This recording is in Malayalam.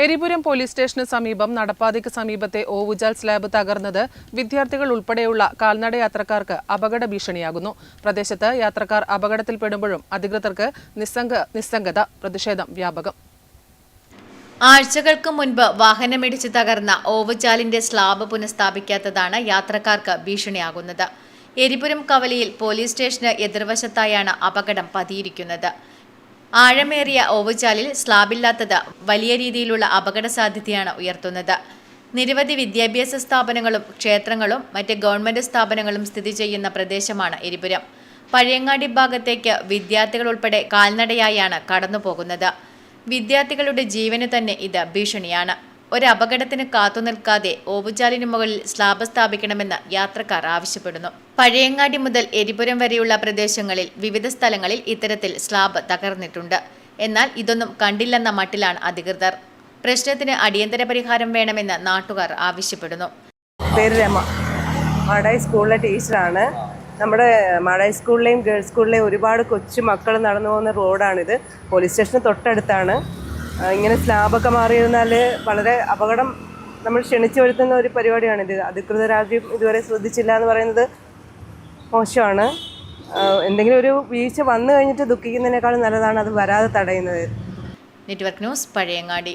എരിപുരം പോലീസ് സ്റ്റേഷന് സമീപം നടപ്പാതയ്ക്ക് സമീപത്തെ ഓവുചാൽ സ്ലാബ് തകർന്നത് വിദ്യാർത്ഥികൾ ഉൾപ്പെടെയുള്ള കാൽനട യാത്രക്കാർക്ക് അപകട ഭീഷണിയാകുന്നു. പ്രദേശത്ത് യാത്രക്കാർ അപകടത്തിൽപ്പെടുമ്പോഴും അധികൃതർക്ക് നിസ്സംഗത. പ്രതിഷേധം വ്യാപകം. ആഴ്ചകൾക്ക് മുൻപ് വാഹനമിടിച്ച് തകർന്ന ഓവുചാലിന്റെ സ്ലാബ് പുനഃസ്ഥാപിക്കാത്തതാണ് യാത്രക്കാർക്ക് ഭീഷണിയാകുന്നത്. എരിപുരം കവലയിൽ പോലീസ് സ്റ്റേഷന് എതിർവശത്തായാണ് അപകടം പതിയിരിക്കുന്നത്. ആഴമേറിയ ഓവുചാലിൽ സ്ലാബില്ലാത്തത് വലിയ രീതിയിലുള്ള അപകട സാധ്യതയാണ് ഉയർത്തുന്നത്. നിരവധി വിദ്യാഭ്യാസ സ്ഥാപനങ്ങളും ക്ഷേത്രങ്ങളും മറ്റ് ഗവൺമെന്റ് സ്ഥാപനങ്ങളും സ്ഥിതി ചെയ്യുന്ന പ്രദേശമാണ് എരിപുരം. പഴയങ്ങാടി ഭാഗത്തേക്ക് വിദ്യാർത്ഥികൾ ഉൾപ്പെടെ കാൽനടയായാണ് കടന്നുപോകുന്നത്. വിദ്യാർത്ഥികളുടെ ജീവന് തന്നെ ഇത് ഭീഷണിയാണ്. ഒരു അപകടത്തിന് കാത്തുനിൽക്കാതെ ഓവുചാലിന് മുകളിൽ സ്ലാബ് സ്ഥാപിക്കണമെന്ന് യാത്രക്കാർ ആവശ്യപ്പെടുന്നു. പഴയങ്ങാടി മുതൽ എരിപുരം വരെയുള്ള പ്രദേശങ്ങളിൽ വിവിധ സ്ഥലങ്ങളിൽ ഇത്തരത്തിൽ സ്ലാബ് തകർന്നിട്ടുണ്ട്. എന്നാൽ ഇതൊന്നും കണ്ടില്ലെന്ന മട്ടിലാണ് അധികൃതർ. പ്രശ്നത്തിന് അടിയന്തര പരിഹാരം വേണമെന്ന് നാട്ടുകാർ ആവശ്യപ്പെടുന്നു. പേര് രമ, മാടായി സ്കൂളിലെ ടീച്ചറാണ്. നമ്മുടെ മാടായി സ്കൂളിലെയും ഗേൾസ് സ്കൂളിലെയും ഒരുപാട് കൊച്ചു മക്കൾ നടന്നു പോകുന്ന റോഡാണിത്. പോലീസ് സ്റ്റേഷന് തൊട്ടടുത്താണ്. ഇങ്ങനെ സ്ലാബൊക്കെ മാറിയിരുന്നാൽ വളരെ അപകടം നമ്മൾ ക്ഷണിച്ചു വരുത്തുന്ന ഒരു പരിപാടിയാണിത്. അധികൃതരാദ്യം ഇതുവരെ ശ്രദ്ധിച്ചില്ല എന്ന് പറയുന്നത് മോശമാണ്. എന്തെങ്കിലും ഒരു വീഴ്ച വന്നു കഴിഞ്ഞിട്ട് ദുഃഖിക്കുന്നതിനേക്കാളും നല്ലതാണ് അത് വരാതെ തടയുന്നത്. Network news, Pazhayangadi.